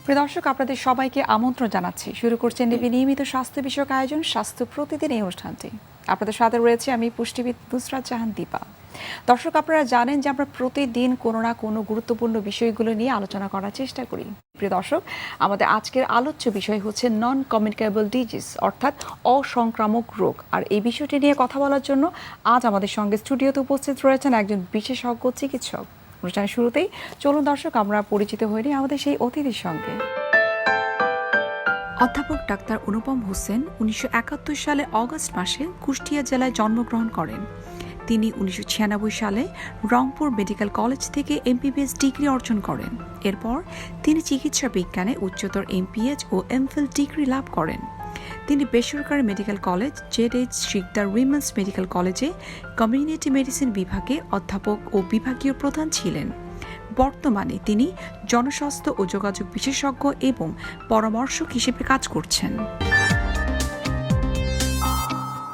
প্রিয় দর্শক, আপনাদের সবাইকে আমন্ত্রণ জানাচ্ছি। শুরু করছেন ডিবি নিয়মিত স্বাস্থ্য বিষয়ক আয়োজন স্বাস্থ্য প্রতিদিন এই অনুষ্ঠানটি। আপনাদের সাথে রয়েছে আমি পুষ্টিবিদ নুসরাত জাহান দীপা। দর্শক, আপনারা জানেন যে আমরা প্রতিদিন কোনো না কোনো গুরুত্বপূর্ণ বিষয়গুলো নিয়ে আলোচনা করার চেষ্টা করি। প্রিয় দর্শক, আমাদের আজকের আলোচ্য বিষয় হচ্ছে নন কমিউনিকেবল ডিজিজ, অর্থাৎ অসংক্রামক রোগ। আর এই বিষয়টি নিয়ে কথা বলার জন্য আজ আমাদের সঙ্গে স্টুডিওতে উপস্থিত রয়েছেন একজন বিশেষজ্ঞ চিকিৎসক। অনুষ্ঠানের শুরুতেই চলুন দর্শক আমরা পরিচিত হয়ে নিই আমাদের সেই অতিথির সঙ্গে। অধ্যাপক ডাক্তার অনুপম হোসেন 1971 সালে অগস্ট মাসে কুষ্টিয়া জেলায় জন্মগ্রহণ করেন। তিনি 1996 সালে রংপুর মেডিকেল কলেজ থেকে এমবিবিএস ডিগ্রি অর্জন করেন। এরপর তিনি চিকিৎসা বিজ্ঞানে উচ্চতর এমপিএইচ ও এমফিল ডিগ্রি লাভ করেন। তিনি বেসরকারি medical college Z H. Sikder women's medical কলেজে কমিউনিটি মেডিসিন বিভাগে অধ্যাপক ও বিভাগীয় প্রধান ছিলেন। বর্তমানে তিনি জনস্বাস্থ্য ও যোগাযোগ বিশেষজ্ঞ এবং পরামর্শক হিসেবে কাজ করছেন।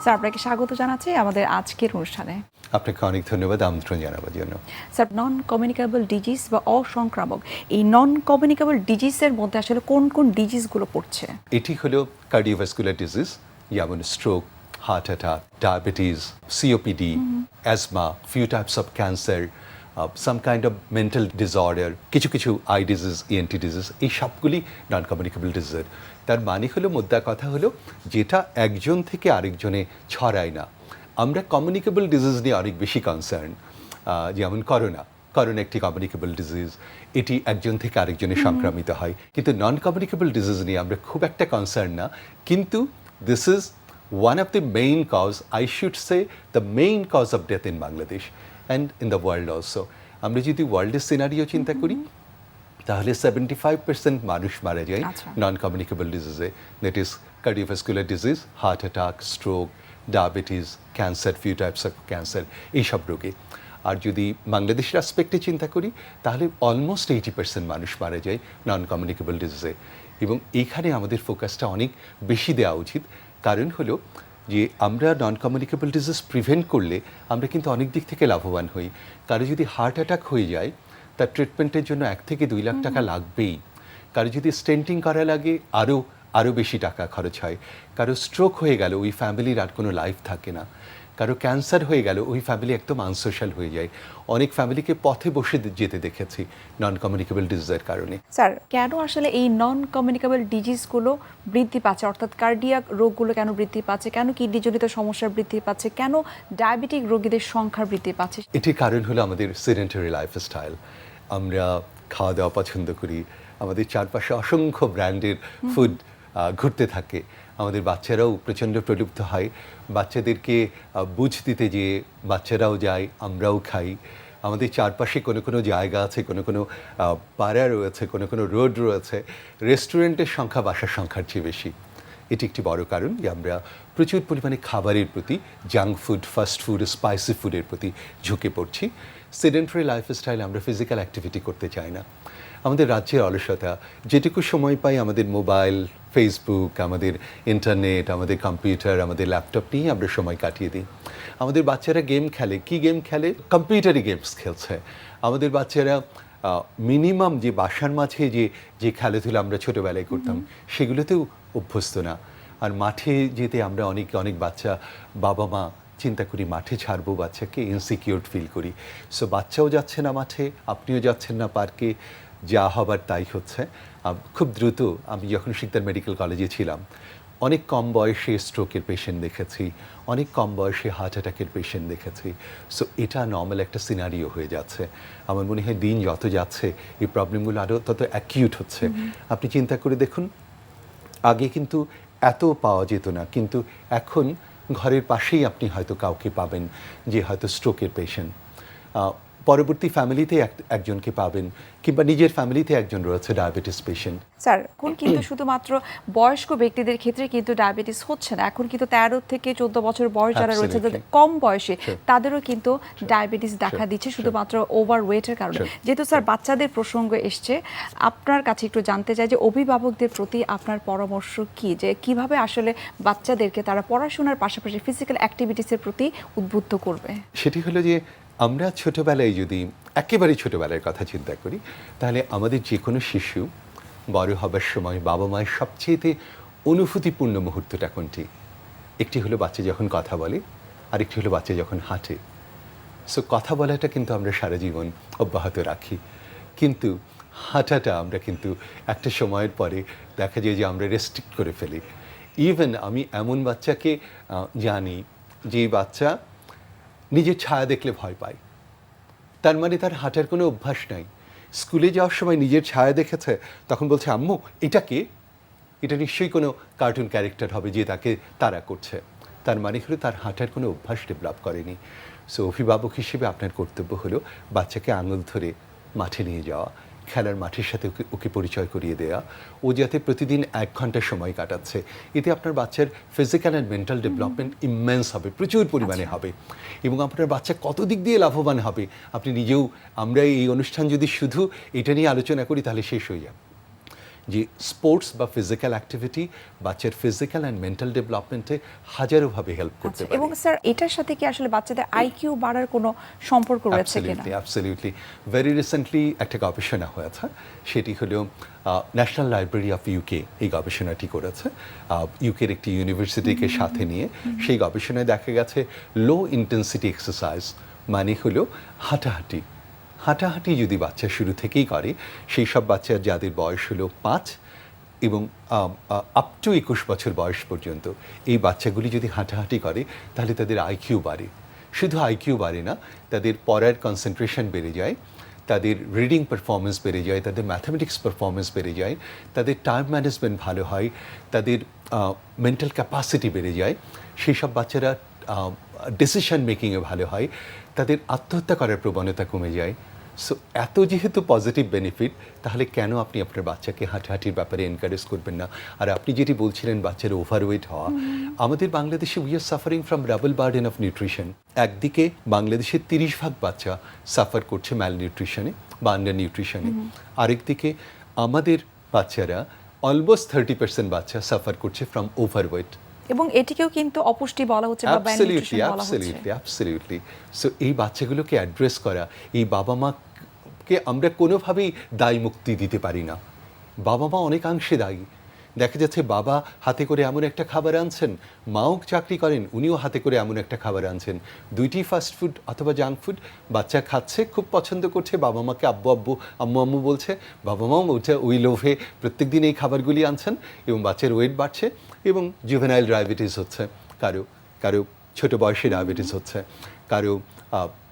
স্যার, আপনাকে স্বাগত জানাচ্ছি আমাদের আজকের অনুষ্ঠানে। আপনাকে অনেক ধন্যবাদ আমন্ত্রণ জানাবার জন্য। স্যার, নন কমিউনিকেবল ডিজিজ বা অসংক্রামক, এই নন কমিউনিকেবল ডিজিজের মধ্যে আসলে কোন কোন ডিজিজগুলো পড়ছে? এটি হলো কার্ডিওভাস্কুলার ডিজিজ, যেমন stroke, heart attack, diabetes, COPD, asthma, few types of cancer, some kind of mental disorder, কিছু কিছু আই ডিজিজ, ইএনটি ডিজিজ, এই সবগুলি নন কমিউনিকেবল ডিজিজের। তার মানে হলো, মোদ্দা কথা হলো, যেটা একজন থেকে আরেকজনে ছড়ায় না। আমরা কমিউনিকেবল ডিজিজ নিয়ে অনেক বেশি কনসার্ন, যেমন করোনা একটি কমিউনিকেবল ডিজিজ, এটি একজন থেকে আরেকজনে সংক্রামিত হয়। কিন্তু নন কমিউনিকেবল ডিজিজ নিয়ে আমরা খুব একটা কনসার্ন না, কিন্তু this is one of the main cause, I should say the main cause of death in Bangladesh and in the world also. আমরা যদি ওয়ার্ল্ডের সিনারিও চিন্তা করি, তাহলে 75% মানুষ মারা যায় নন কমিউনিকেবল ডিজিজে। That is cardiovascular disease, heart attack, stroke, diabetes, cancer, few types of cancer, এইসব রোগে। আর যদি বাংলাদেশের অ্যাসপেক্টে চিন্তা করি, তাহলে অলমোস্ট 80% মানুষ মারা যায় নন কমিউনিকেবল ডিজিজে। এবং এইখানে আমাদের ফোকাসটা অনেক বেশি দেওয়া উচিত, কারণ হলো যে আমরা নন কমিউনিকেবল ডিজিজ প্রিভেন্ট করলে আমরা কিন্তু অনেক দিক থেকে লাভবান হই। কারো যদি হার্ট অ্যাটাক হয়ে যায়, তার ট্রিটমেন্টের জন্য 1 থেকে 2 লাখ টাকা লাগবেই। কারো যদি স্টেন্টিং করা লাগে, আরও বেশি টাকা খরচ হয়। কারো স্ট্রোক হয়ে গেল, ওই ফ্যামিলির আর কোনো লাইফ থাকে না। কারো ক্যান্সার হয়ে গেল, ওই ফ্যামিলি একদম আনসোশ্যাল হয়ে যায়। অনেক ফ্যামিলিকে পথে বসে যেতে দেখেছি নন কমিউনিকেবল ডিজিজের কারণে। স্যার, কেন আসলে এই নন কমিউনিকেবল ডিজিজগুলো বৃদ্ধি পাচ্ছে, অর্থাৎ কার্ডিয়াক রোগগুলো কেন বৃদ্ধি পাচ্ছে, কেন কিডনিজনিত সমস্যার বৃদ্ধি পাচ্ছে, কেন ডায়াবেটিক রোগীদের সংখ্যা বৃদ্ধি পাচ্ছে? এটির কারণ হলো আমাদের সেডেন্টারি লাইফস্টাইল। আমরা খাওয়া দাওয়া পছন্দ করি, আমাদের চারপাশে অসংখ্য ব্র্যান্ডের ফুড ঘুরতে থাকে। আমাদের বাচ্চারাও প্রচণ্ড প্রলুব্ধ হয়। বাচ্চাদেরকে বুঝ দিতে যেয়ে বাচ্চারাও যায়, আমরাও খাই। আমাদের চারপাশে কোনো জায়গা আছে, কোনো পাড়া রয়েছে, কোনো রোড রয়েছে, রেস্টুরেন্টের সংখ্যা বাসার সংখ্যার চেয়ে বেশি। এটি একটি বড় কারণ যে আমরা প্রচুর পরিমাণে খাবারের প্রতি, junk food, fast food, spicy ফুডের প্রতি ঝুঁকে পড়ছি। সেডেন্টারি লাইফস্টাইল, আমরা ফিজিক্যাল অ্যাক্টিভিটি করতে চাই না। আমাদের রাজ্যের অলসতা, যেটুকু সময় পাই আমাদের মোবাইল, ফেসবুক, আমাদের ইন্টারনেট, আমাদের কম্পিউটার, আমাদের ল্যাপটপ নিয়ে আমরা সময় কাটিয়ে দিই। আমাদের বাচ্চারা গেম খেলে, কি গেম খেলে? কম্পিউটারি গেমস খেলছে। আমাদের বাচ্চারা মিনিমাম যে বাসার মাঝে যে খেলাধুলা আমরা ছোটোবেলায় করতাম, সেগুলোতেও অভ্যস্ত না। আর মাঠে যেতে আমরা অনেক বাচ্চা, বাবা মা চিন্তা করি মাঠে ছাড়বো বাচ্চাকে, ইনসিকিউর ফিল করি। সো বাচ্চাও যাচ্ছে না মাঠে, আপনিও যাচ্ছেন না পার্কে, যা হবার তাই হচ্ছে। খুব দ্রুত, আমি যখন শিকদার মেডিকেল কলেজে ছিলাম, অনেক কম বয়সে স্ট্রোকের পেশেন্ট দেখেছি, অনেক কম বয়সে হার্ট অ্যাটাকের পেশেন্ট দেখেছি। সো এটা নর্মাল একটা সিনারিও হয়ে যাচ্ছে। আমার মনে হয় দিন যত যাচ্ছে এই প্রবলেমগুলো আরও তত অ্যাকিউট হচ্ছে। আপনি চিন্তা করে দেখুন, আগে কিন্তু এত পাওয়া যেত না, কিন্তু এখন ঘরের পাশেই আপনি হয়তো কাউকে পাবেন যে হয়তো স্ট্রোকের পেশেন্ট। পরবর্তী ফ্যামিলিতে একজনকে পাবেন, কিংবা নিজের ফ্যামিলিতে একজন রয়েছে ডায়াবেটিস পেশেন্ট। স্যার, এখন কিন্তু শুধুমাত্র বয়স্ক ব্যক্তিদের ক্ষেত্রে কিন্তু ডায়াবেটিস হচ্ছে না, এখন কিন্তু 13 থেকে 14 বছর বয়স যারা রয়েছে, যাদের কম বয়সে, তাদেরও কিন্তু ডায়াবেটিস দেখা দিচ্ছে শুধুমাত্র ওভারওয়েটের কারণে। যেহেতু স্যার বাচ্চাদের প্রসঙ্গ এসছে, আপনার কাছে একটু জানতে চাই যে অভিভাবকদের প্রতি আপনার পরামর্শ কি, যে কিভাবে আসলে বাচ্চাদেরকে তারা পড়াশোনার পাশাপাশি ফিজিক্যাল অ্যাক্টিভিটিসের প্রতি উদ্বুদ্ধ করবে? সেটি হলো যে আমরা ছোটোবেলায়, যদি একেবারে ছোটোবেলার কথা চিন্তা করি, তাহলে আমাদের যে কোনো শিশু বড় হবার সময় বাবা মায়ের সবচেয়ে অনুভূতিপূর্ণ মুহূর্তটা কোনটি? একটি হলো বাচ্চা যখন কথা বলে, আরেকটি হলো বাচ্চা যখন হাঁটে। সো কথা বলাটা কিন্তু আমরা সারা জীবন অব্যাহত রাখি, কিন্তু হাঁটাটা আমরা কিন্তু একটা সময়ের পরে দেখা যায় যে আমরা রেস্ট্রিক্ট করে ফেলি। ইভেন আমি এমন বাচ্চাকে জানি যে বাচ্চা নিজের ছায়া দেখলে ভয় পায়, তার মানে তার হাঁটার কোনো অভ্যাস নাই। স্কুলে যাওয়ার সময় নিজের ছায়া দেখেছে, তখন বলছে আম্মু এটা কে? এটা নিশ্চয়ই কোনো কার্টুন ক্যারেক্টার হবে যে তাকে তাড়া করছে। তার মানে হলো তার হাঁটার কোনো অভ্যাস ডেভেলপ করেনি। সো অভিভাবক হিসেবে আপনার কর্তব্য হলো বাচ্চাকে আঙুল ধরে মাঠে নিয়ে যাওয়া, খেলার মাঠের সাথে ওকে পরিচয় করিয়ে দেওয়া। ও যাতে প্রতিদিন 1 ঘন্টা সময় কাটাচ্ছে, এতে আপনার বাচ্চার physical and mental development immense হবে, প্রচুর পরিমাণে হবে। এবং আপনার বাচ্চা কত দিক দিয়ে লাভবান হবে আপনি নিজেও, আমরা এই অনুষ্ঠান যদি শুধু এটা নিয়ে আলোচনা করি তাহলে শেষ হয়ে যাবে। যে স্পোর্টস বা ফিজিক্যাল অ্যাক্টিভিটি বাচ্চার ফিজিক্যাল অ্যান্ড মেন্টাল ডেভেলপমেন্টে হাজারোভাবে হেল্প করতে পারে। এবং স্যার এটার সাথে কি আসলে বাচ্চাদের আইকিউ বাড়ার কোনো সম্পর্ক রয়েছে কিনা? অ্যাবসলিউটলি। ভেরি রিসেন্টলি একটা গবেষণা হয়েছে, সেটি হলো ন্যাশনাল লাইব্রেরি অফ ইউকে এই গবেষণাটি করেছে, ইউকের একটি ইউনিভার্সিটিকে সাথে নিয়ে। সেই গবেষণায় দেখা গেছে লো ইন্টেন্সিটি এক্সারসাইজ মানে হলো হাঁটাহাঁটি যদি বাচ্চা শুরু থেকেই করে, সেই সব বাচ্চা যাদের বয়স হলো 5 এবং আপ টু 21 বছর বয়স পর্যন্ত, এই বাচ্চাগুলি যদি হাঁটাহাঁটি করে তাহলে তাদের আইকিউ বাড়ে। শুধু আইকিউ বাড়ে না, তাদের পড়ার কনসেন্ট্রেশন বেড়ে যায়, তাদের রিডিং পারফরমেন্স বেড়ে যায়, তাদের ম্যাথামেটিক্স পারফরমেন্স বেড়ে যায়, তাদের টাইম ম্যানেজমেন্ট ভালো হয়, তাদের মেন্টাল ক্যাপাসিটি বেড়ে যায়। সেই সব বাচ্চারা ডিসিশন মেকিংয়ে ভালো হয়, তাদের আত্মহত্যা করার প্রবণতা কমে যায়। সো এত যেহেতু পজিটিভ বেনিফিট, তাহলে কেন আপনি আপনার বাচ্চাকে হাঁটাহাঁটির ব্যাপারে এনকারেজ করবেন না? আর আপনি যেটি বলছিলেন বাচ্চার ওভারওয়েট হওয়া, আমাদের বাংলাদেশে we are suffering from double burden of nutrition. একদিকে বাংলাদেশের 30% বাচ্চা সাফার করছে ম্যাল নিউট্রিশনে বা আন্ডার নিউট্রিশনে, আরেকদিকে আমাদের বাচ্চারা অলমোস্ট 30% বাচ্চা সাফার করছে ফ্রম ওভারওয়েট। এবং এটিকেও কিন্তু অপুষ্টি বলা হচ্ছে বা malnutrition বলা হচ্ছে। অ্যাবসলিউটলি। সো এই বাচ্চাগুলোকে অ্যাড্রেস করা, এই বাবা মাকে আমরা কোনোভাবেই দায় মুক্তি দিতে পারি না। বাবা মা অনেকাংশে দায়ী। দেখা যাচ্ছে বাবা হাতে করে এমন একটা খাবার আনছেন, মাও চাকরি করেন, উনিও হাতে করে এমন একটা খাবার আনছেন, দুইটি ফাস্ট ফুড অথবা জাঙ্ক ফুড, বাচ্চা খাচ্ছে, খুব পছন্দ করছে, বাবা মাকে আব্বু আব্বু আম্মু আম্মু বলছে, বাবা মাও ওই লোভে প্রত্যেক দিন এই খাবারগুলি আনছেন এবং বাচ্চার ওয়েট বাড়ছে এবং জুভেনাইল ডায়াবেটিস হচ্ছে, কারো ছোট বয়সে ডায়াবেটিস হচ্ছে, কারো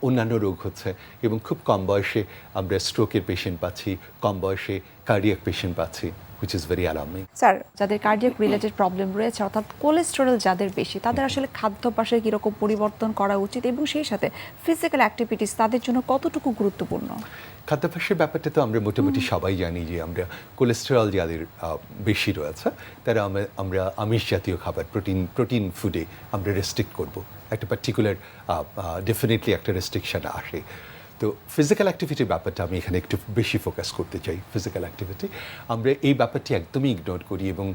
অন্যান্য রোগ হচ্ছে, এবং খুব কম বয়সে আমরা স্ট্রোকের পেশেন্ট পাচ্ছি, কম বয়সে কার্ডিয়াক পেশেন্ট পাচ্ছি, which is very alarming. Sir, যাদের কার্ডিয়াক রিলেটেড প্রবলেম রয়েছে অর্থাৎ কোলেস্টেরল যাদের বেশি, তাদের আসলে খাদ্যাভ্যাসে কীরকম পরিবর্তন করা উচিত এবং সেই সাথে ফিজিক্যাল অ্যাক্টিভিটিস তাদের জন্য কতটুকু গুরুত্বপূর্ণ? খাদ্যাভ্যাসের ব্যাপারটা তো আমরা মোটামুটি সবাই জানি যে আমরা কোলেস্টেরল যাদের বেশি রয়েছে তারা আমরা আমিষ জাতীয় খাবার, প্রোটিন ফুডে আমরা রেস্ট্রিক্ট করব। একটা পার্টিকুলার ডেফিনেটলি একটা রেস্ট্রিকশন আসে। তো ফিজিক্যাল অ্যাক্টিভিটির ব্যাপারটা আমি এখানে একটু বেশি ফোকাস করতে চাই। ফিজিক্যাল অ্যাক্টিভিটি আমরা এই ব্যাপারটি একদমই ইগনোর করি, এবং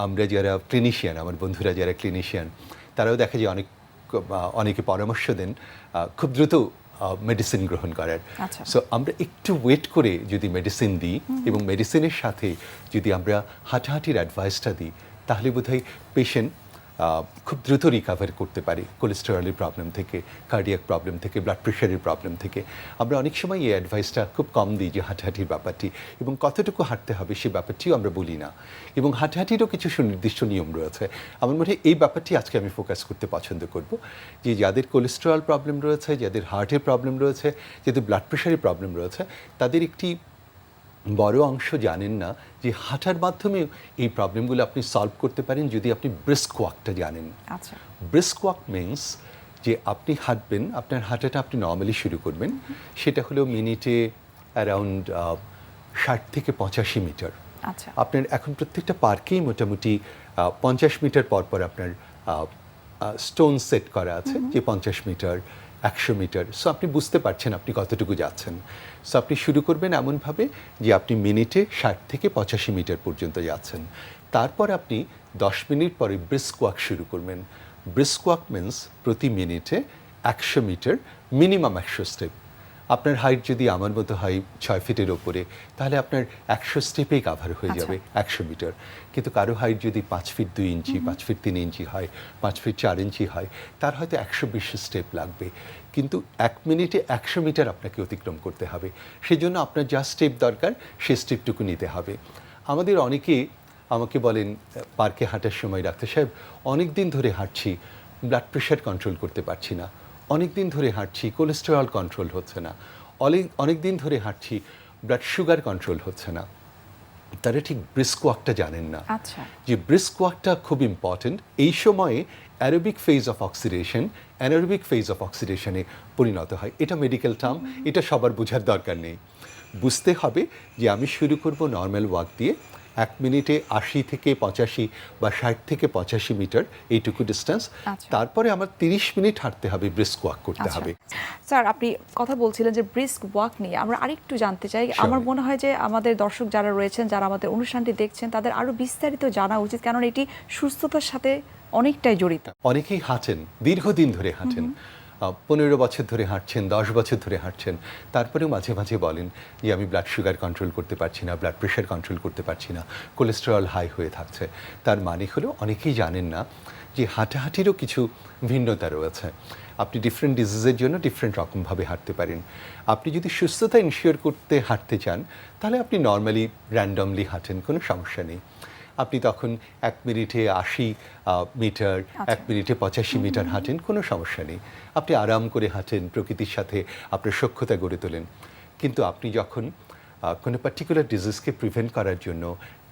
আমরা যারা ক্লিনিশিয়ান, আমার বন্ধুরা যারা ক্লিনিশিয়ান, তারাও দেখা যায় অনেকে পরামর্শ দেন খুব দ্রুত মেডিসিন গ্রহণ করার। সো আমরা একটু ওয়েট করে যদি মেডিসিন দিই এবং মেডিসিনের সাথে যদি আমরা হাঁটাহাঁটির অ্যাডভাইসটা দিই, তাহলে বোধহয় পেশেন্ট খুব দ্রুত রিকাভার করতে পারে কোলেস্টেরলের প্রবলেম থেকে, কার্ডিয়াক প্রবলেম থেকে, ব্লাড প্রেশারের প্রবলেম থেকে। আমরা অনেক সময় এই অ্যাডভাইসটা খুব কম দিই যে হাঁটাহাঁটির ব্যাপারটি এবং কতটুকু হাঁটতে হবে সে ব্যাপারটিও আমরা বলি না, এবং হাঁটাহাঁটিরও কিছু সুনির্দিষ্ট নিয়ম রয়েছে। আমার মনে হয় এই ব্যাপারটি আজকে আমি ফোকাস করতে পছন্দ করব, যে যাদের কোলেস্টেরল প্রবলেম রয়েছে, যাদের হার্টের প্রবলেম রয়েছে, যাদের ব্লাড প্রেশারের প্রবলেম রয়েছে, তাদের একটি বড় অংশ জানেন না যে হাঁটার মাধ্যমে এই প্রবলেমগুলো আপনি সলভ করতে পারেন যদি আপনি ব্রিস্ক ওয়াকটা জানেন। আচ্ছা, ব্রিস্ক ওয়াক মিনস যে আপনি হাঁটবেন, আপনার হাঁটাটা আপনি নর্মালি শুরু করবেন, সেটা হলো মিনিটে অ্যারাউন্ড 60 থেকে 85 মিটার। আচ্ছা, আপনার এখন প্রত্যেকটা পার্কেই মোটামুটি 50 মিটার পর পর আপনার স্টোন সেট করা আছে যে 50 মিটার, 100 মিটার। সো আপনি বুঝতে পারছেন আপনি কতটুকু যাচ্ছেন। সো আপনি শুরু করবেন এমনভাবে যে আপনি মিনিটে 60 থেকে 85 মিটার পর্যন্ত যাচ্ছেন। তারপর আপনি 10 মিনিট পরে ব্রিস্ক ওয়াক শুরু করবেন। ব্রিস্ক ওয়াক মিনস প্রতি মিনিটে 100 মিটার, মিনিমাম 100 স্টেপ। আপনার হাইট যদি আমার মতো হয় 6 ফিটের ওপরে, তাহলে আপনার 100 স্টেপেই কাভার হয়ে যাবে 100 মিটার। কিন্তু কারো হাইট যদি 5 ফিট 2 ইঞ্চি, 5 ফিট 3 ইঞ্চি হয়, 5 ফিট 4 ইঞ্চি হয়, তার হয়তো 120 স্টেপ লাগবে। কিন্তু 1 মিনিটে 100 মিটার আপনাকে অতিক্রম করতে হবে। সেজন্য আপনার যা স্টেপ দরকার সেই স্টেপটুকু নিতে হবে। আমাদের অনেকেই আমাকে বলেন পার্কে হাঁটার সময়, ডাক্তার সাহেব অনেক দিন ধরে হাঁটছি, ব্লাড প্রেশার কন্ট্রোল করতে পারছি না, অনেক দিন ধরে হাঁটছি, কোলেস্টেরল কন্ট্রোল হচ্ছে না, অনেক দিন ধরে হাঁটছি, ব্লাড সুগার কন্ট্রোল হচ্ছে না। তারা ঠিক ব্রিস্ক ওয়াকটা জানেন না। আচ্ছা। যে ব্রিস্ক ওয়াকটা খুব ইম্পর্ট্যান্ট। এই সময়ে aerobic phase of oxidation anaerobic phase of অক্সিডেশনে পরিণত হয়। এটা মেডিকেল টার্ম, এটা সবার বোঝার দরকার নেই। বুঝতে হবে যে আমি শুরু করব নর্মাল ওয়াক দিয়ে, 1 মিনিটে 80 থেকে 85 বা 60 থেকে 85 মিটার এইটুকু ডিস্টেন্স। আচ্ছা। তারপরে আমার 30 মিনিট হাঁটতে হবে, ব্রিস্ক ওয়াক করতে আচ্ছা। হবে। স্যার, আপনি কথা বলছিলেন যে ব্রিস্ক ওয়াক নিয়ে, আমরা আরেকটু জানতে চাই। আমার মনে হয় যে আমাদের দর্শক যারা রয়েছেন, যারা আমাদের অনুষ্ঠানটি দেখছেন, তাদের আরো বিস্তারিত জানা উচিত, কারণ এটি সুস্থতার সাথে অনেকটাই জড়িত। অনেকেই হাঁটেন, দীর্ঘদিন ধরে হাঁটেন, 15 বছর ধরে হাঁটছেন, 10 বছর ধরে হাঁটছেন, তারপরেও মাঝে মাঝে বলেন যে আমি ব্লাড সুগার কন্ট্রোল করতে পারছি না, ব্লাড প্রেশার কন্ট্রোল করতে পারছি না, কোলেস্টেরল হাই হয়ে থাকছে। তার মানে হলো অনেকেই জানেন না যে হাঁটাহাঁটিরও কিছু ভিন্নতা রয়েছে। আপনি ডিফারেন্ট ডিজিজের জন্য ডিফারেন্ট রকমভাবে হাঁটতে পারেন। আপনি যদি সুস্থতা ইনশিওর করতে হাঁটতে চান, তাহলে আপনি নর্মালি র্যান্ডমলি হাঁটেন, কোনো সমস্যা নেই। আপনি তখন 1 মিনিটে 80 মিটার, 1 মিনিটে 85 মিটার হাঁটেন, কোনো সমস্যা নেই। আপনি আরাম করে হাঁটেন, প্রকৃতির সাথে আপনার সখ্যতা গড়ে তোলেন। কিন্তু আপনি যখন কোনো পার্টিকুলার ডিজিজকে প্রিভেন্ট করার জন্য,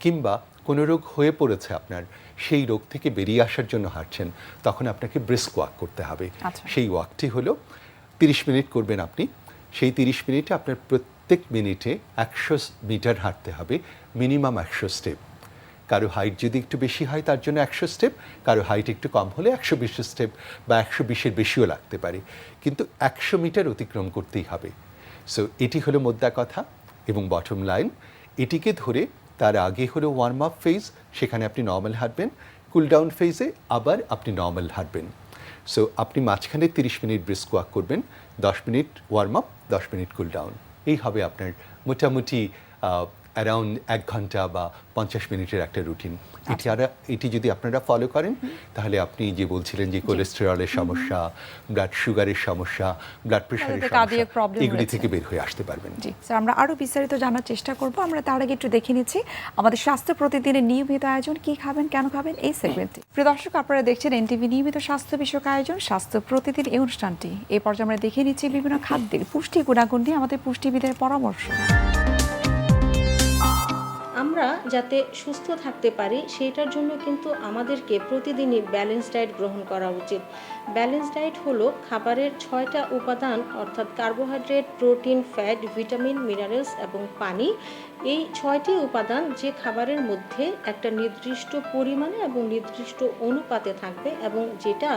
কিংবা কোনো রোগ হয়ে পড়েছে আপনার, সেই রোগ থেকে বেরিয়ে আসার জন্য হাঁটছেন, তখন আপনাকে ব্রিস্ক ওয়াক করতে হবে। সেই ওয়াকটি হলো 30 মিনিট করবেন আপনি। সেই 30 মিনিটে আপনার প্রত্যেক মিনিটে 100 মিটার হাঁটতে হবে, মিনিমাম 100 স্টেপ। কারো হাইট যদি একটু বেশি হয় তার জন্য 100 স্টেপ, কারো হাইট একটু কম হলে 120 স্টেপ বা 120-এর বেশিও লাগতে পারে, কিন্তু 100 মিটার অতিক্রম করতেই হবে। সো এটি হলো মোদ্দা কথা এবং বটম লাইন। এটিকে ধরে তার আগে হলো ওয়ার্ম আপ ফেজ, সেখানে আপনি নর্মাল হাঁটবেন, কুল ডাউন ফেজে আবার আপনি নর্মাল হাঁটবেন। সো আপনি মাঝখানে 30 মিনিট ব্রিস্ক ওয়াক করবেন, 10 minute warm up, 10 minute cool down. এই হবে আপনার মোটামুটি অ্যারাউন্ড 1 ঘন্টা বা 50 মিনিটের একটা রুটিন। এটি যদি আপনারা ফলো করেন, তাহলে আপনি যে বলছিলেন যে কোলেস্টেরলের সমস্যা, ব্লাড সুগারের সমস্যা, ব্লাড প্রেশারের সমস্যা, এগুলি থেকে বের হয়ে আসতে পারবেন। জি স্যার, আমরা আরো বিস্তারিত জানার চেষ্টা করব। আমরা তার আগে একটু দেখে নিচ্ছি আমাদের স্বাস্থ্য প্রতিদিনের নিয়মিত আয়োজন, কি খাবেন কেন খাবেন, এই সেগমেন্টটি। প্রিয় দর্শক, আপনারা দেখছেন এনটিভি নিয়মিত স্বাস্থ্য বিষয়ক আয়োজন স্বাস্থ্য প্রতিদিন, এই অনুষ্ঠানটি। এই পর্যায়ে আমরা দেখে নিচ্ছি বিভিন্ন খাদ্যের পুষ্টি গুণাগুণ নিয়ে আমাদের পুষ্টিবিদের পরামর্শ। আমরা যাতে সুস্থ থাকতে পারি সেইটার জন্য কিন্তু আমাদেরকে প্রতিদিনই ব্যালেন্স ডায়েট গ্রহণ করা উচিত। ব্যালেন্স ডায়েট হলো খাবারের 6টা উপাদান, অর্থাৎ carbohydrate, protein, fat, vitamin, minerals এবং পানি। এই 6টি উপাদান যে খাবারের মধ্যে একটা নির্দিষ্ট পরিমাণে এবং নির্দিষ্ট অনুপাতে থাকবে এবং যেটা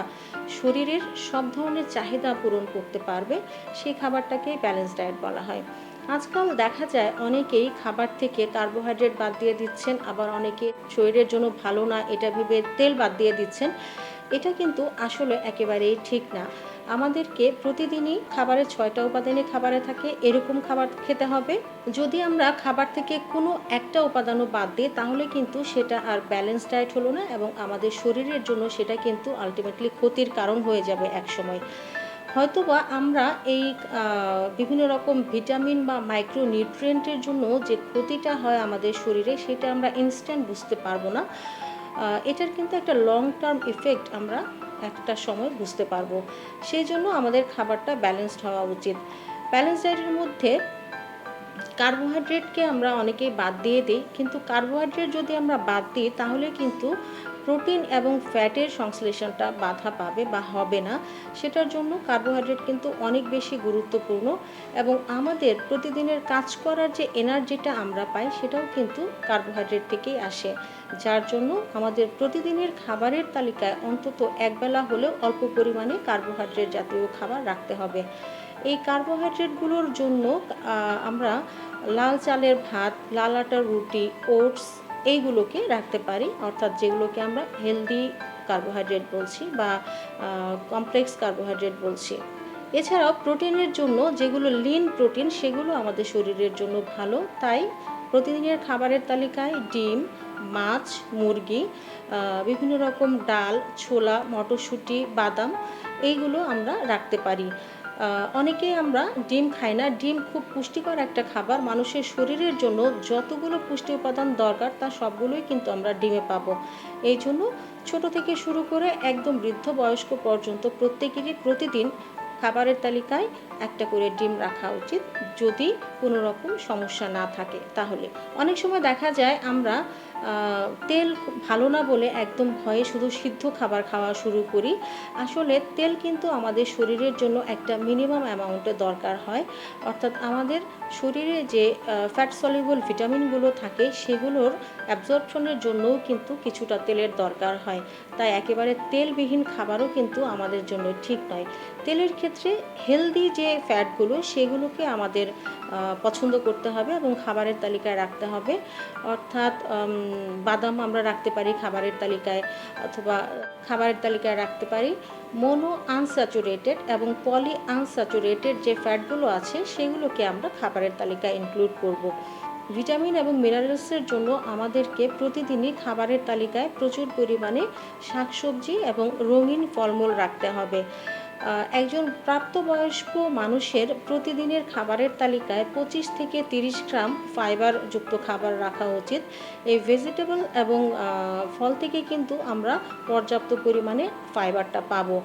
শরীরের সব ধরনের চাহিদা পূরণ করতে পারবে, সেই খাবারটাকেই ব্যালেন্স ডায়েট বলা হয়। আজকাল দেখা যায় অনেকেই খাবার থেকে কার্বোহাইড্রেট বাদ দিয়ে দিচ্ছেন, আবার অনেকে শরীরের জন্য ভালো না এটা ভেবে তেল বাদ দিয়ে দিচ্ছেন। এটা কিন্তু আসলে একেবারেই ঠিক না। আমাদেরকে প্রতিদিনই খাবারের 6টা উপাদানে খাবারে থাকে এরকম খাবার খেতে হবে। যদি আমরা খাবার থেকে কোনো একটা উপাদানও বাদ দিই, তাহলে কিন্তু সেটা আর ব্যালেন্স ডায়েট হলো না এবং আমাদের শরীরের জন্য সেটা কিন্তু আলটিমেটলি ক্ষতির কারণ হয়ে যাবে একসময়। হয়তোবা আমরা এই বিভিন্ন রকম ভিটামিন বা মাইক্রো নিউট্রিয়েন্টের জন্য যে ক্ষতিটা হয় আমাদের শরীরে, সেটা আমরা ইনস্ট্যান্ট বুঝতে পারবো না। এটার কিন্তু একটা লং টার্ম ইফেক্ট আমরা একটা সময় বুঝতে পারবো। সেই জন্য আমাদের খাবারটা ব্যালেন্সড হওয়া উচিত। ব্যালেন্স ডায়েটের মধ্যে কার্বোহাইড্রেটকে আমরা অনেকেই বাদ দিয়ে দিই, কিন্তু কার্বোহাইড্রেট যদি আমরা বাদ দিই তাহলে কিন্তু প্রোটিন এবং ফ্যাটের সংশ্লেষণটা বাধা পাবে বা হবে না। সেটার জন্য কার্বোহাইড্রেট কিন্তু অনেক বেশি গুরুত্বপূর্ণ এবং আমাদের প্রতিদিনের কাজ করার যে এনার্জিটা আমরা পাই সেটাও কিন্তু কার্বোহাইড্রেট থেকেই আসে, যার জন্য আমাদের প্রতিদিনের খাবারের তালিকায় অন্তত একবেলা হলেও অল্প পরিমাণে কার্বোহাইড্রেট জাতীয় খাবার রাখতে হবে। এই কার্বোহাইড্রেটগুলোর জন্য আমরা লাল চালের ভাত, লাল আটার রুটি, ওটস এইগুলোকে রাখতে পারি, অর্থাৎ যেগুলোকে আমরা হেলদি কার্বোহাইড্রেট বলছি বা কমপ্লেক্স কার্বোহাইড্রেট বলছি। এছাড়াও প্রোটিনের জন্য যেগুলো লিন প্রোটিন সেগুলো আমাদের শরীরের জন্য ভালো, তাই প্রতিদিনের খাবারের তালিকায় ডিম, মাছ, মুরগি, বিভিন্ন রকম ডাল, ছোলা, মটরশুঁটি, বাদাম এইগুলো আমরা রাখতে পারি। অনেকেই আমরা ডিম খাই না। ডিম খুব পুষ্টিকর একটা খাবার, মানুষের শরীরের জন্য যতগুলো পুষ্টি উপাদান দরকার তার সবগুলোই কিন্তু আমরা ডিমে পাবো। এই জন্য ছোট থেকে শুরু করে একদম বৃদ্ধ বয়স্ক পর্যন্ত প্রত্যেকেরই প্রতিদিন খাবারের তালিকায় একটা করে ডিম রাখা উচিত, যদি কোনো রকম সমস্যা না থাকে। তাহলে অনেক সময় দেখা যায় আমরা তেল ভালো না বলে একদম ভয়ে শুধু সিদ্ধ খাবার খাওয়া শুরু করি। আসলে তেল কিন্তু আমাদের শরীরের জন্য একটা মিনিমাম অ্যামাউন্টে দরকার হয়, অর্থাৎ আমাদের শরীরে যে ফ্যাট সলিউবল ভিটামিনগুলো থাকে সেগুলোর অ্যাবজর্পশনের জন্যও কিন্তু কিছুটা তেলের দরকার হয়। তাই একেবারে তেলবিহীন খাবারও কিন্তু আমাদের জন্য ঠিক নয়। তেলের ক্ষেত্রে হেলদি যে ফ্যাটগুলো সেগুলোকে আমাদের পছন্দ করতে হবে এবং খাবারের তালিকায় রাখতে হবে। অর্থাৎ বাদাম আমরা রাখতে পারি খাবারের তালিকায়, অথবা খাবারের তালিকায় রাখতে পারি মোনো আনস্যাচুরেটেড এবং পলি আনস্যাচুরেটেড যে ফ্যাটগুলো আছে সেগুলোকে আমরা খাবারের তালিকায় ইনক্লুড করব। ভিটামিন এবং মিনারেলসের জন্য আমাদেরকে প্রতিদিনই খাবারের তালিকায় প্রচুর পরিমাণে শাকসবজি এবং রঙিন ফলমূল রাখতে হবে। একজন প্রাপ্তবয়স্ক মানুষের প্রতিদিনের খাবারের তালিকায় 25 থেকে 30 গ্রাম ফাইবার যুক্ত খাবার রাখা উচিত। এই ভেজিটেবল এবং ফল থেকে কিন্তু আমরা পর্যাপ্ত পরিমাণে ফাইবারটা পাবো।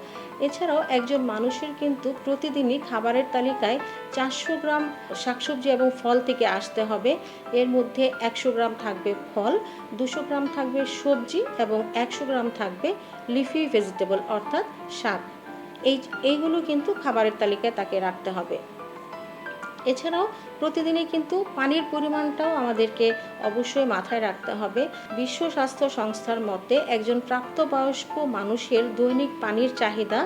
এছাড়াও একজন মানুষের কিন্তু প্রতিদিনই খাবারের তালিকায় 400 গ্রাম শাকসবজি এবং ফল থেকে আসতে হবে। এর মধ্যে 100 গ্রাম থাকবে ফল, 200 গ্রাম থাকবে সবজি এবং 100 গ্রাম থাকবে লিফি ভেজিটেবল অর্থাৎ শাক। এইগুলো কিন্তু খাবারের তালিকায় তাকে রাখতে হবে। এছাড়াও প্রতিদিনই কিন্তু পানির পরিমাণটাও আমাদেরকে অবশ্যই মাথায় রাখতে হবে। বিশ্ব স্বাস্থ্য সংস্থার মতে একজন প্রাপ্তবয়স্ক মানুষের দৈনিক পানির চাহিদা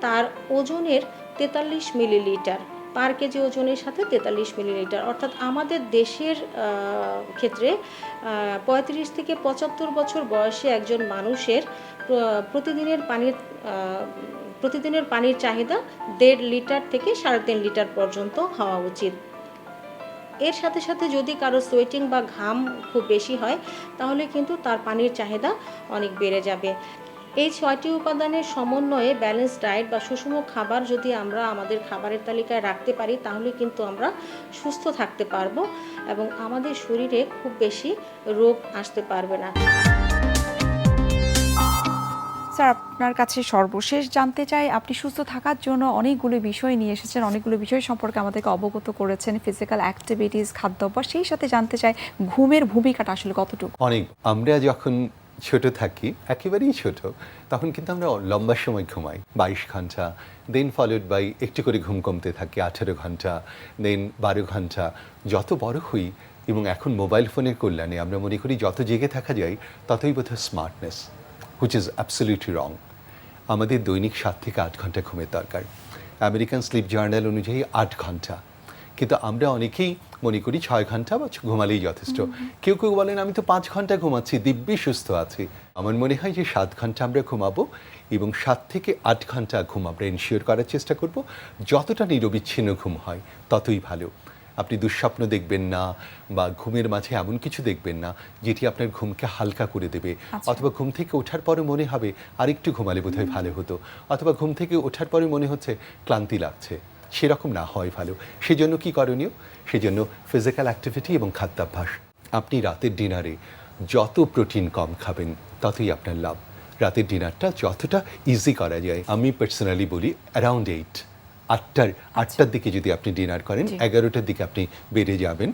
তার ওজনের 43 মিলিলিটার, পার কেজি ওজনের সাথে 43 মিলিলিটার। অর্থাৎ আমাদের দেশের ক্ষেত্রে 35 থেকে 75 বছর বয়সে একজন মানুষের প্রতিদিনের পানির চাহিদা 1.5 লিটার থেকে 3.5 লিটার পর্যন্ত হওয়া উচিত। এর সাথে সাথে যদি কারো সোয়েটিং বা ঘাম খুব বেশি হয় তাহলে কিন্তু তার পানির চাহিদা অনেক বেড়ে যাবে। এই 6টি উপাদানের সমন্বয়ে ব্যালেন্স ডায়েট বা সুষম খাবার যদি আমরা আমাদের খাবারের তালিকায় রাখতে পারি তাহলে কিন্তু আমরা সুস্থ থাকতে পারবো এবং আমাদের শরীরে খুব বেশি রোগ আসতে পারবে না। স্যার, আপনার কাছে সর্বশেষ জানতে চাই, আপনি সুস্থ থাকার জন্য অনেকগুলো বিষয় নিয়ে এসেছেন, অনেকগুলো বিষয় সম্পর্কে আমাদেরকে অবগত করেছেন, ফিজিক্যাল অ্যাক্টিভিটিস, খাদ্যাভ্যাস, সেই সাথে জানতে চাই ঘুমের ভূমিকাটা আসলে কতটুকু? অনেক। আমরা যখন ছোট থাকি, একেবারেই ছোট, তখন কিন্তু আমরা লম্বা সময় ঘুমাই, 22 ঘন্টা, দেন ফলোড বাই একটু করে ঘুম কমতে থাকে 18 ঘন্টা, দেন 12 ঘন্টা। যত বড় হই এবং এখন মোবাইল ফোনের কল্যাণে আমরা মনে করি যত জেগে থাকা যায় ততই বোধহয় স্মার্টনেস, হুইচ ইজ অ্যাবসলিউটলি রং। আমাদের দৈনিক 7 থেকে 8 ঘন্টা ঘুমের দরকার। আমেরিকান স্লিপ জার্নাল অনুযায়ী 8 ঘন্টা, কিন্তু আমরা অনেকেই মনে করি 6 ঘন্টা বা ঘুমালেই যথেষ্ট। কেউ কেউ বলেন আমি তো 5 ঘন্টা ঘুমাচ্ছি, দিব্যি সুস্থ আছি। আমার মনে হয় যে 7 ঘন্টা আমরা ঘুমাবো এবং 7 থেকে 8 ঘন্টা ঘুম আমরা এনশিওর করার চেষ্টা করব। যতটা নিরবিচ্ছিন্ন ঘুম হয় ততই ভালো। আপনি দুঃস্বপ্ন দেখবেন না বা ঘুমের মাঝে এমন কিছু দেখবেন না যেটি আপনার ঘুমকে হালকা করে দেবে, অথবা ঘুম থেকে ওঠার পরে মনে হবে আরেকটু ঘুমালে বোধহয় ভালো হতো, অথবা ঘুম থেকে ওঠার পরে মনে হচ্ছে ক্লান্তি লাগছে। সেরকম না হয় ভালো। সেজন্য কি করণীয়? সেজন্য ফিজিক্যাল অ্যাক্টিভিটি এবং খাদ্যাভ্যাস। আপনি রাতের ডিনারে যত প্রোটিন কম খাবেন ততই আপনার লাভ। রাতের ডিনারটা যতটা ইজি করা যায়, আমি পার্সোনালি বলি অ্যারাউন্ড 8টার দিকে যদি আপনি ডিনার করেন, 11টার দিকে আপনি বেডে যাবেন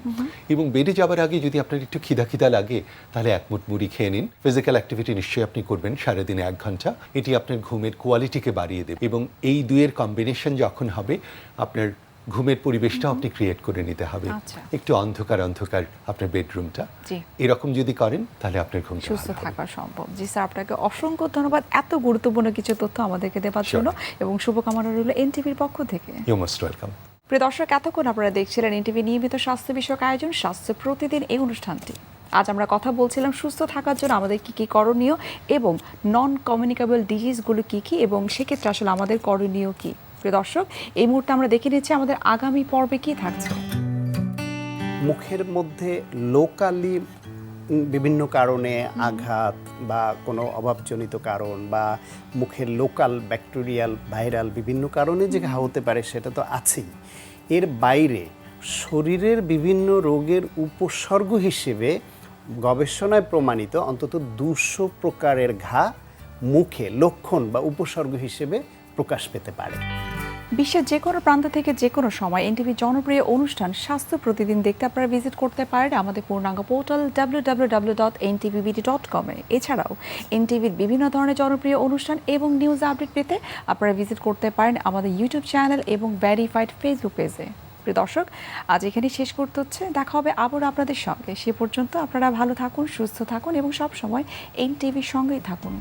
এবং বেডে যাবার আগে যদি আপনার একটু খিদা লাগে তাহলে 1 মুঠ মুড়ি খেয়ে নিন। ফিজিক্যাল অ্যাক্টিভিটি নিশ্চয়ই আপনি করবেন সারাদিনে 1 ঘন্টা। এটি আপনার ঘুমের কোয়ালিটিকে বাড়িয়ে দেবে এবং এই দুয়ের কম্বিনেশন যখন হবে আপনার ঘুমের পরিবেশটাও আপনি ক্রিয়েট করে নিতে হবে। একটু অন্ধকার আপনার বেডরুমটা, এরকম যদি করেন তাহলে আপনার ঘুম সুস্থ থাকা সম্ভব। জি স্যার, আপনাকে অসংখ্য ধন্যবাদ এত গুরুত্বপূর্ণ কিছু তথ্য আমাদেরকে দেওয়ার জন্য এবং শুভকামনা রইল এনটিভির পক্ষ থেকে। You most welcome. প্রিয় দর্শক, এতক্ষণ আপনারা দেখছিলেন এনটিভি নিয়মিত স্বাস্থ্য বিষয়ক আয়োজন স্বাস্থ্য প্রতিদিন, এই অনুষ্ঠানটি। আজ আমরা কথা বলছিলাম সুস্থ থাকার জন্য আমাদের কী কী করণীয় এবং নন কমিউনিকেবল ডিজিজগুলো কী কী এবং সেক্ষেত্রে আসলে আমাদের করণীয় কী। প্রিয় দর্শক, এই মুহূর্তে আমরা দেখে নিচ্ছি আমাদের আগামী পর্বে কি থাকছে। মুখের মধ্যে লোকালি বিভিন্ন কারণে আঘাত বা কোনো অভাবজনিত কারণ বা মুখের লোকাল ব্যাকটেরিয়াল ভাইরাল বিভিন্ন কারণে যে ঘা হতে পারে সেটা তো আছেই। এর বাইরে শরীরের বিভিন্ন রোগের উপসর্গ হিসেবে গবেষণায় প্রমাণিত অন্তত 200 প্রকারের ঘা মুখে লক্ষণ বা উপসর্গ হিসেবে প্রকাশ পেতে পারে। বিশ্বের যে কোনো প্রান্ত থেকে যে কোনো সময় এনটিভির জনপ্রিয় অনুষ্ঠান স্বাস্থ্য প্রতিদিন দেখতে আপনারা ভিজিট করতে পারেন আমাদের পূর্ণাঙ্গ পোর্টাল www.ntvbd.com এ। এছাড়াও এনটিভির বিভিন্ন ধরনের জনপ্রিয় অনুষ্ঠান এবং নিউজ আপডেট পেতে আপনারা ভিজিট করতে পারেন আমাদের ইউটিউব চ্যানেল এবং ভেরিফাইড ফেসবুক পেজে। প্রিয় দর্শক, আজ এখানেই শেষ করতে হচ্ছে। দেখা হবে আবার আপনাদের সঙ্গে। সে পর্যন্ত আপনারা ভালো থাকুন, সুস্থ থাকুন এবং সবসময় এনটিভির সঙ্গেই থাকুন।